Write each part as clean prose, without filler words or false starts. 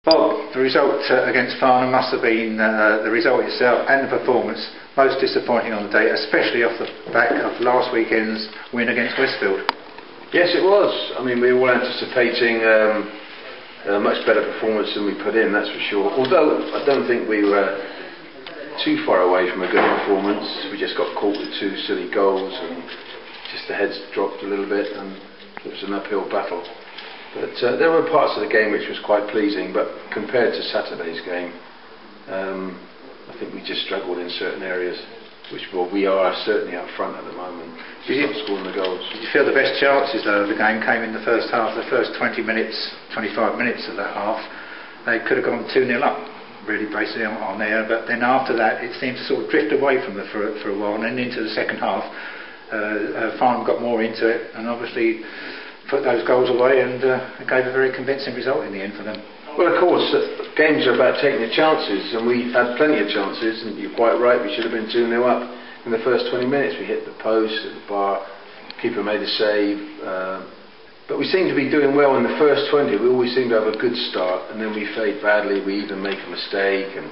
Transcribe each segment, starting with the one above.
Bob, the result against Farnham must have been the result itself and the performance most disappointing on the day, especially off the back of last weekend's win against Westfield. Yes, it was. I mean, we were all anticipating a much better performance than we put in, that's for sure. Although I don't think we were too far away from a good performance. We just got caught with 2 silly goals and just the heads dropped a little bit, and it was an uphill battle. But there were parts of the game which was quite pleasing, but compared to Saturday's game, I think we just struggled in certain areas, which we are certainly up front at the moment, just not scoring the goals. Did you feel the best chances though of the game came in the first half, the first 20 minutes, 25 minutes of that half? They could have gone 2-0 up, really basically on there, but then after that it seemed to sort of drift away from for a while, and then into the second half Farnham got more into it and obviously put those goals away, and it gave a very convincing result in the end for them. Well, of course, games are about taking the chances, and we had plenty of chances, and you're quite right, we should have been 2-0 up in the first 20 minutes. We hit the post, at the bar, keeper made a save, but we seemed to be doing well in the first 20. We always seemed to have a good start, and then we fade badly, we even make a mistake, and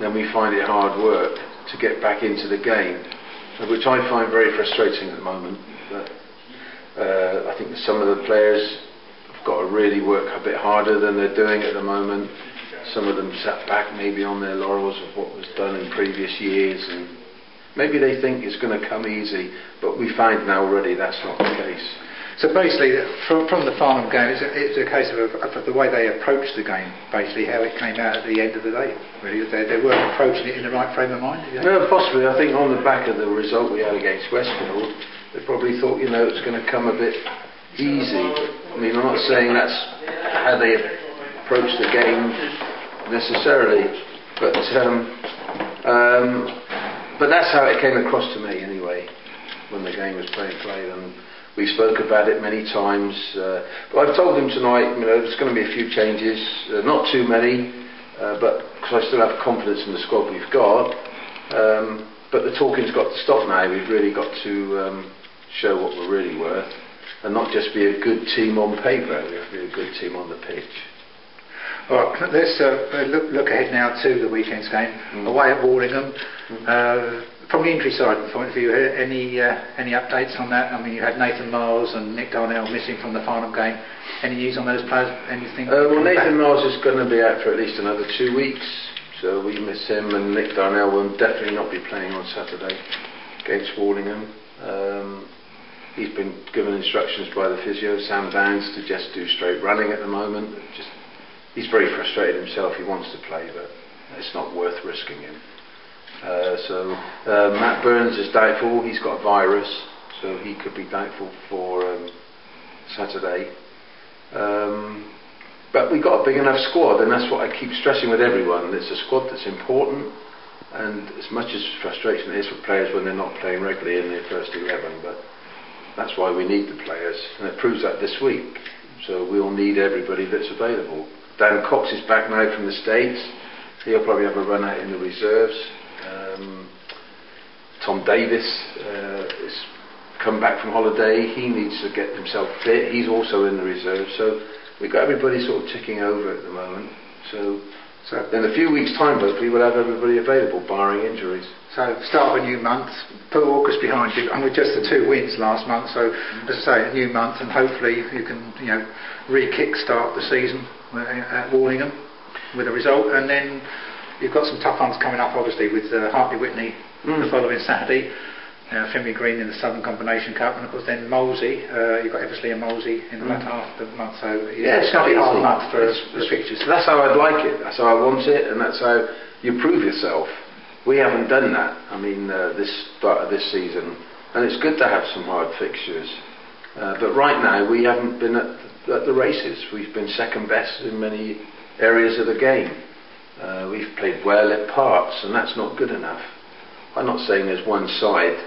then we find it hard work to get back into the game, which I find very frustrating at the moment. But I think that some of the players have got to really work a bit harder than they're doing at the moment. Some of them sat back maybe on their laurels of what was done in previous years, and maybe they think it's going to come easy, but we find now already that's not the case. So basically, from the Farnham game, it's a case of the way they approached the game, basically how it came out at the end of the day. Really, they weren't approaching it in the right frame of mind. No, possibly. I think on the back of the result we had against Westfield, they probably thought, you know, it's going to come a bit easy. I mean, I'm not saying that's how they approach the game necessarily, but that's how it came across to me anyway when the game was played. And we spoke about it many times. But I've told them tonight, you know, there's going to be a few changes, not too many, but because I still have confidence in the squad we've got. But the talking's got to stop now. We've really got to show what we're really worth, and not just be a good team on paper. We have to be a good team on the pitch. All right, let's look ahead now to the weekend's game away at Warlingham. From the injury side point of view, any updates on that? I mean, you had Nathan Miles and Nick Darnell missing from the Farnham game. Any news on those players? Anything? Well, Nathan Miles is going to be out for at least another 2 weeks, so we miss him, and Nick Darnell will definitely not be playing on Saturday against Warlingham. He's been given instructions by the physio, Sam Downs, to just do straight running at the moment. He's very frustrated himself. He wants to play, but it's not worth risking him. Matt Burns is doubtful. He's got a virus, so he could be doubtful for Saturday. But we've got a big enough squad, and that's what I keep stressing with everyone. It's a squad that's important, and as much as frustration it is for players when they're not playing regularly in their first 11, but that's why we need the players, and it proves that this week. So we'll need everybody that's available. Dan Cox is back now from the States. He'll probably have a run out in the reserves. Tom Davis has come back from holiday. He needs to get himself fit. He's also in the reserve. So we've got everybody sort of ticking over at the moment. So in a few weeks' time, hopefully, we'll have everybody available, barring injuries. So start of a new month, put August behind you, and with just the 2 wins last month, so as I say, a new month, and hopefully you can, you know, re-kick-start the season at Warlingham with a result, and then you've got some tough ones coming up, obviously, with Hartley Whitney the following Saturday, Finley Green in the Southern Combination Cup, and of course then Molesey. You've got Eversley and Molesey in the latter half of the month, so it's going to be a hard month for the fixtures. That's how I'd like it, that's how I want it, and that's how you prove yourself. We haven't done that, I mean, this start of this season, and it's good to have some hard fixtures. But right now we haven't been at the races. We've been second best in many areas of the game. We've played well at parts, and that's not good enough. I'm not saying there's one side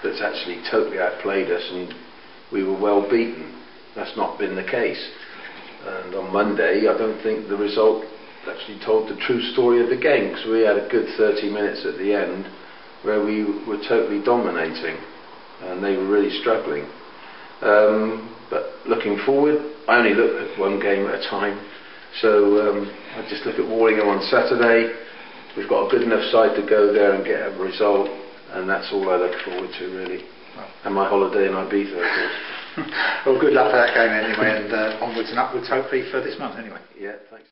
that's actually totally outplayed us and we were well beaten. That's not been the case. And on Monday, I don't think the result actually told the true story of the game, because we had a good 30 minutes at the end where we were totally dominating and they were really struggling. But looking forward, I only look at one game at a time. So I just look at Warlingham on Saturday. We've got a good enough side to go there and get a result, and that's all I look forward to really. And my holiday in Ibiza, of course. Well, good luck for that game anyway, and onwards and upwards hopefully for this month anyway. Yeah, thanks.